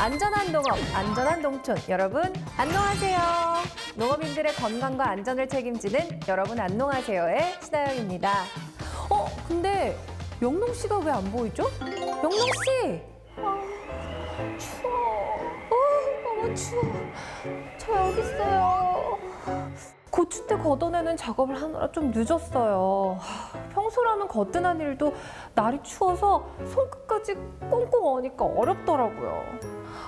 안전한 농업, 안전한 농촌. 여러분, 안녕하세요. 농업인들의 건강과 안전을 책임지는 여러분 안녕하세요의 신하영입니다. 근데 영롱 씨가 왜 안 보이죠? 영롱 씨! 추워. 너무 추워. 저 여기 있어요. 고추대 걷어내는 작업을 하느라 좀 늦었어요. 평소라면 거뜬한 일도 날이 추워서 손끝까지 꽁꽁 어니까 어렵더라고요.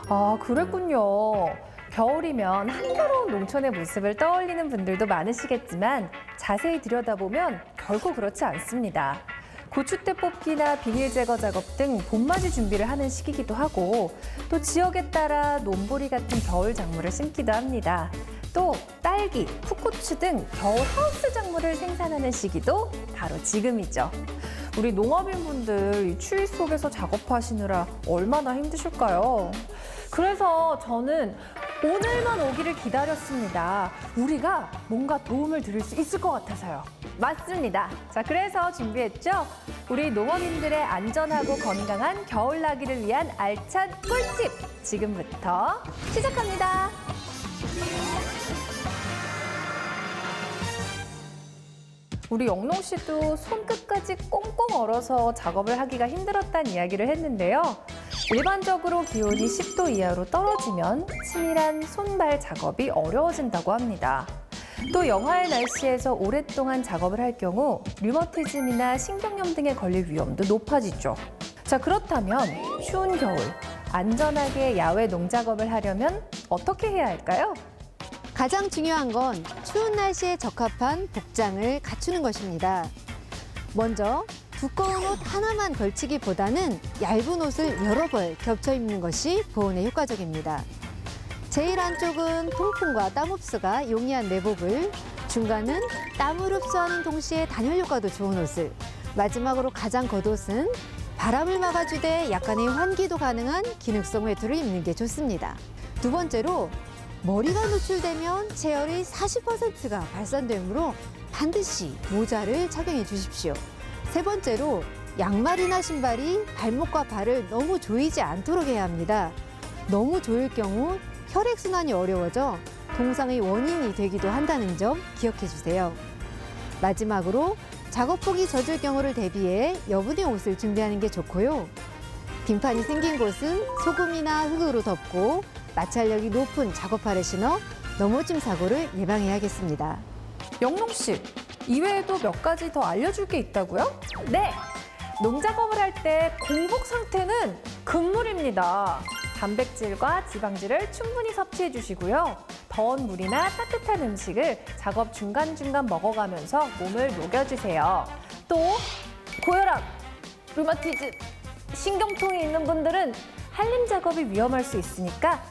아, 그랬군요. 겨울이면 한겨울한 농촌의 모습을 떠올리는 분들도 많으시겠지만 자세히 들여다보면 결코 그렇지 않습니다. 고추대 뽑기나 비닐 제거 작업 등 봄맞이 준비를 하는 시기이기도 하고 또 지역에 따라 논보리 같은 겨울 작물을 심기도 합니다. 또 딸기, 풋고추 등 겨울 하우스 작물을 생산하는 시기도 바로 지금이죠. 우리 농업인분들 이 추위 속에서 작업하시느라 얼마나 힘드실까요? 그래서 저는 오늘만 오기를 기다렸습니다. 우리가 뭔가 도움을 드릴 수 있을 것 같아서요. 맞습니다. 자, 그래서 준비했죠? 우리 농업인들의 안전하고 건강한 겨울나기를 위한 알찬 꿀팁! 지금부터 시작합니다. 우리 영롱 씨도 손끝까지 꽁꽁 얼어서 작업을 하기가 힘들었다는 이야기를 했는데요. 일반적으로 기온이 10도 이하로 떨어지면 치밀한 손발 작업이 어려워진다고 합니다. 또 영하의 날씨에서 오랫동안 작업을 할 경우 류머티즘이나 신경염 등에 걸릴 위험도 높아지죠. 자, 그렇다면 추운 겨울 안전하게 야외 농작업을 하려면 어떻게 해야 할까요? 가장 중요한 건 추운 날씨에 적합한 복장을 갖추는 것입니다. 먼저 두꺼운 옷 하나만 걸치기보다는 얇은 옷을 여러 벌 겹쳐 입는 것이 보온에 효과적입니다. 제일 안쪽은 통풍과 땀 흡수가 용이한 내복을, 중간은 땀을 흡수하는 동시에 단열 효과도 좋은 옷을, 마지막으로 가장 겉옷은 바람을 막아주되 약간의 환기도 가능한 기능성 외투를 입는 게 좋습니다. 두 번째로 머리가 노출되면 체열의 40%가 발산되므로 반드시 모자를 착용해 주십시오. 세 번째로 양말이나 신발이 발목과 발을 너무 조이지 않도록 해야 합니다. 너무 조일 경우 혈액순환이 어려워져 동상의 원인이 되기도 한다는 점 기억해 주세요. 마지막으로 작업복이 젖을 경우를 대비해 여분의 옷을 준비하는 게 좋고요. 빙판이 생긴 곳은 소금이나 흙으로 덮고 마찰력이 높은 작업화를 신어 넘어짐 사고를 예방해야겠습니다. 영롱 씨, 이외에도 몇 가지 더 알려줄 게 있다고요? 네! 농작업을 할 때 공복 상태는 금물입니다. 단백질과 지방질을 충분히 섭취해 주시고요. 더운 물이나 따뜻한 음식을 작업 중간중간 먹어가면서 몸을 녹여주세요. 또 고혈압, 류마티즘, 신경통이 있는 분들은 한림 작업이 위험할 수 있으니까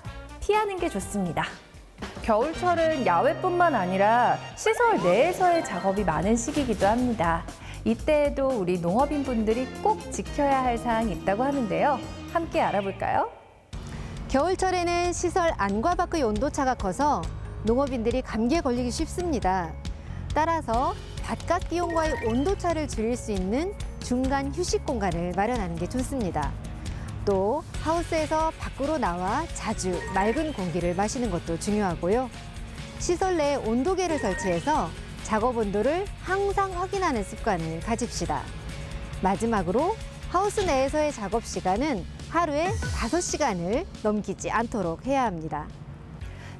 피하는 게 좋습니다. 겨울철은 야외뿐만 아니라 시설 내에서의 작업이 많은 시기이기도 합니다. 이때에도 우리 농업인분들이 꼭 지켜야 할 사항이 있다고 하는데요. 함께 알아볼까요? 겨울철에는 시설 안과 밖의 온도차가 커서 농업인들이 감기에 걸리기 쉽습니다. 따라서 바깥 기온과의 온도차를 줄일 수 있는 중간 휴식 공간을 마련하는 게 좋습니다. 또 하우스에서 밖으로 나와 자주 맑은 공기를 마시는 것도 중요하고요. 시설 내에 온도계를 설치해서 작업 온도를 항상 확인하는 습관을 가집시다. 마지막으로 하우스 내에서의 작업 시간은 하루에 5시간을 넘기지 않도록 해야 합니다.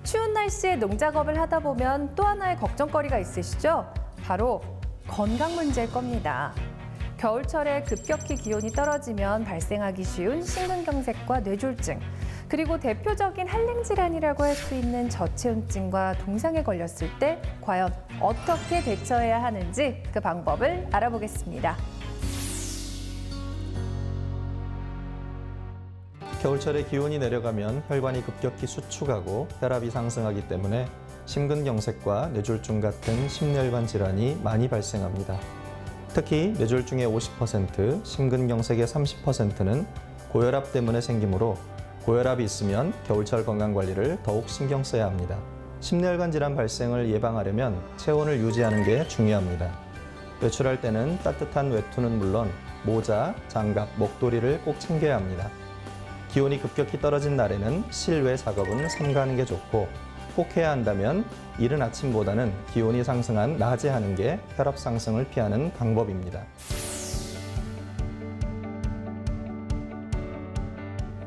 추운 날씨에 농작업을 하다 보면 또 하나의 걱정거리가 있으시죠? 바로 건강 문제일 겁니다. 겨울철에 급격히 기온이 떨어지면 발생하기 쉬운 심근경색과 뇌졸중, 그리고 대표적인 한림 질환이라고 할 수 있는 저체온증과 동상에 걸렸을 때 과연 어떻게 대처해야 하는지 그 방법을 알아보겠습니다. 겨울철에 기온이 내려가면 혈관이 급격히 수축하고 혈압이 상승하기 때문에 심근경색과 뇌졸중 같은 심혈관 질환이 많이 발생합니다. 특히 뇌졸중의 50%, 심근경색의 30%는 고혈압 때문에 생기므로 고혈압이 있으면 겨울철 건강관리를 더욱 신경 써야 합니다. 심혈관 질환 발생을 예방하려면 체온을 유지하는 게 중요합니다. 외출할 때는 따뜻한 외투는 물론 모자, 장갑, 목도리를 꼭 챙겨야 합니다. 기온이 급격히 떨어진 날에는 실외 작업은 삼가하는 게 좋고 꼭 해야 한다면 이른 아침보다는 기온이 상승한 낮에 하는 게 혈압 상승을 피하는 방법입니다.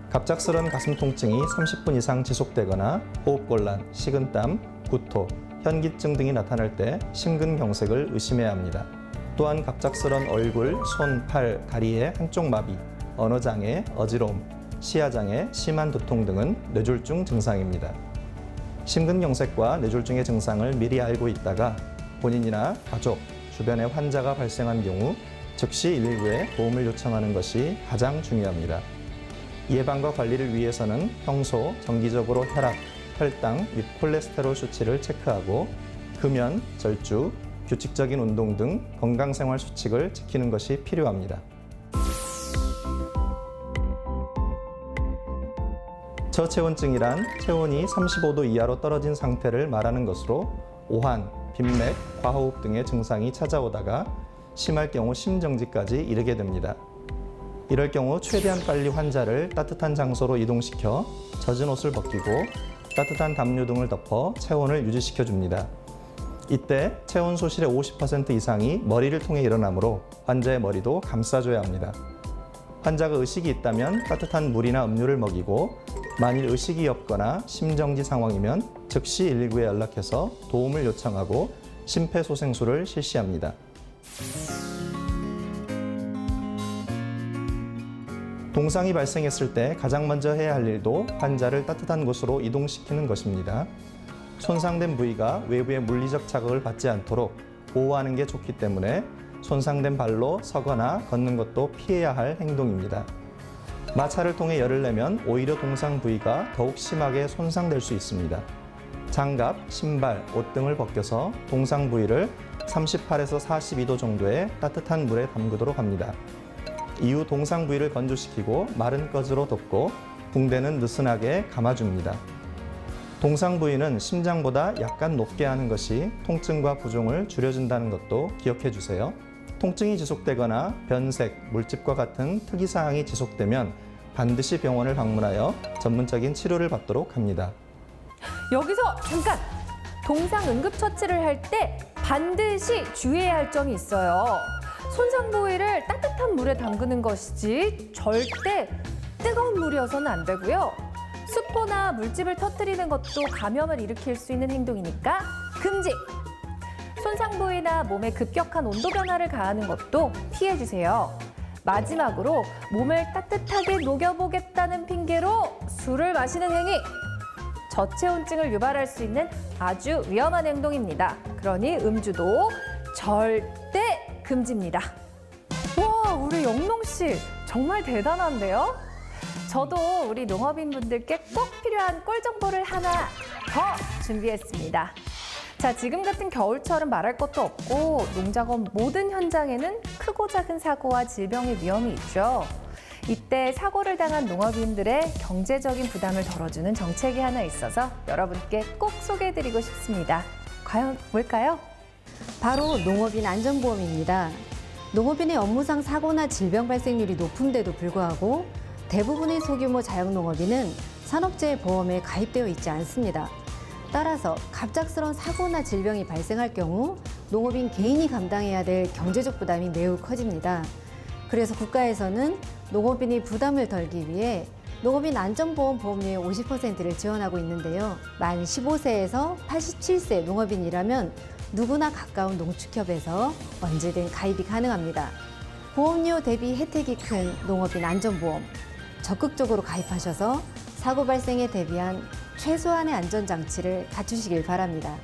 갑작스런 가슴 통증이 30분 이상 지속되거나 호흡곤란, 식은땀, 구토, 현기증 등이 나타날 때 심근경색을 의심해야 합니다. 또한 갑작스런 얼굴, 손, 팔, 다리의 한쪽 마비, 언어장애, 어지러움, 시야장애, 심한 두통 등은 뇌졸중 증상입니다. 심근경색과 뇌졸중의 증상을 미리 알고 있다가 본인이나 가족, 주변에 환자가 발생한 경우 즉시 119에 도움을 요청하는 것이 가장 중요합니다. 예방과 관리를 위해서는 평소 정기적으로 혈압, 혈당 및 콜레스테롤 수치를 체크하고 금연, 절주, 규칙적인 운동 등 건강생활 수칙을 지키는 것이 필요합니다. 저체온증이란 체온이 35도 이하로 떨어진 상태를 말하는 것으로 오한, 빈맥, 과호흡 등의 증상이 찾아오다가 심할 경우 심정지까지 이르게 됩니다. 이럴 경우 최대한 빨리 환자를 따뜻한 장소로 이동시켜 젖은 옷을 벗기고 따뜻한 담요 등을 덮어 체온을 유지시켜 줍니다. 이때 체온 소실의 50% 이상이 머리를 통해 일어나므로 환자의 머리도 감싸줘야 합니다. 환자가 의식이 있다면 따뜻한 물이나 음료를 먹이고 만일 의식이 없거나 심정지 상황이면 즉시 119에 연락해서 도움을 요청하고 심폐소생술을 실시합니다. 동상이 발생했을 때 가장 먼저 해야 할 일도 환자를 따뜻한 곳으로 이동시키는 것입니다. 손상된 부위가 외부의 물리적 자극을 받지 않도록 보호하는 게 좋기 때문에 손상된 발로 서거나 걷는 것도 피해야 할 행동입니다. 마찰을 통해 열을 내면 오히려 동상 부위가 더욱 심하게 손상될 수 있습니다. 장갑, 신발, 옷 등을 벗겨서 동상 부위를 38에서 42도 정도의 따뜻한 물에 담그도록 합니다. 이후 동상 부위를 건조시키고 마른 꺼즈로 덮고 붕대는 느슨하게 감아줍니다. 동상 부위는 심장보다 약간 높게 하는 것이 통증과 부종을 줄여준다는 것도 기억해 주세요. 통증이 지속되거나 변색, 물집과 같은 특이사항이 지속되면 반드시 병원을 방문하여 전문적인 치료를 받도록 합니다. 여기서 잠깐! 동상 응급처치를 할 때 반드시 주의해야 할 점이 있어요. 손상 부위를 따뜻한 물에 담그는 것이지 절대 뜨거운 물이어서는 안 되고요. 수포나 물집을 터뜨리는 것도 감염을 일으킬 수 있는 행동이니까 금지! 손상 부위나 몸에 급격한 온도 변화를 가하는 것도 피해주세요. 마지막으로 몸을 따뜻하게 녹여보겠다는 핑계로 술을 마시는 행위! 저체온증을 유발할 수 있는 아주 위험한 행동입니다. 그러니 음주도 절대 금지입니다. 와, 우리 영롱 씨 정말 대단한데요? 저도 우리 농업인분들께 꼭 필요한 꿀 정보를 하나 더 준비했습니다. 자, 지금 같은 겨울철은 말할 것도 없고 농작업 모든 현장에는 크고 작은 사고와 질병의 위험이 있죠. 이때 사고를 당한 농업인들의 경제적인 부담을 덜어주는 정책이 하나 있어서 여러분께 꼭 소개해드리고 싶습니다. 과연 뭘까요? 바로 농업인 안전보험입니다. 농업인의 업무상 사고나 질병 발생률이 높은데도 불구하고 대부분의 소규모 자영농업인은 산업재해 보험에 가입되어 있지 않습니다. 따라서 갑작스러운 사고나 질병이 발생할 경우 농업인 개인이 감당해야 될 경제적 부담이 매우 커집니다. 그래서 국가에서는 농업인이 부담을 덜기 위해 농업인 안전보험 보험료의 50%를 지원하고 있는데요. 만 15세에서 87세 농업인이라면 누구나 가까운 농축협에서 언제든 가입이 가능합니다. 보험료 대비 혜택이 큰 농업인 안전보험, 적극적으로 가입하셔서 사고 발생에 대비한 최소한의 안전장치를 갖추시길 바랍니다.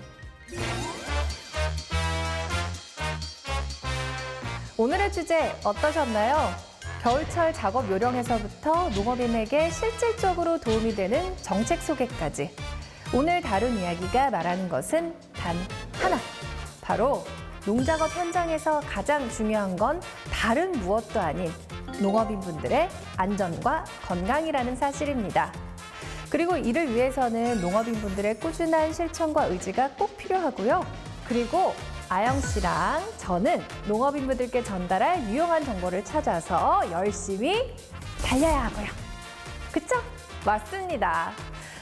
오늘의 주제 어떠셨나요? 겨울철 작업 요령에서부터 농업인에게 실질적으로 도움이 되는 정책 소개까지. 오늘 다룬 이야기가 말하는 것은 단 하나. 바로 농작업 현장에서 가장 중요한 건 다른 무엇도 아닌 농업인분들의 안전과 건강이라는 사실입니다. 그리고 이를 위해서는 농업인분들의 꾸준한 실천과 의지가 꼭 필요하고요. 그리고 아영 씨랑 저는 농업인분들께 전달할 유용한 정보를 찾아서 열심히 달려야 하고요. 그쵸? 맞습니다.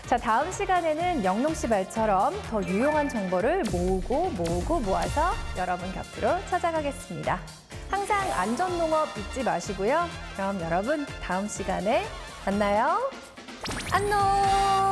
자, 다음 시간에는 영롱 씨 말처럼 더 유용한 정보를 모으고 모아서 여러분 곁으로 찾아가겠습니다. 항상 안전농업 잊지 마시고요. 그럼 여러분 다음 시간에 만나요. 안녕!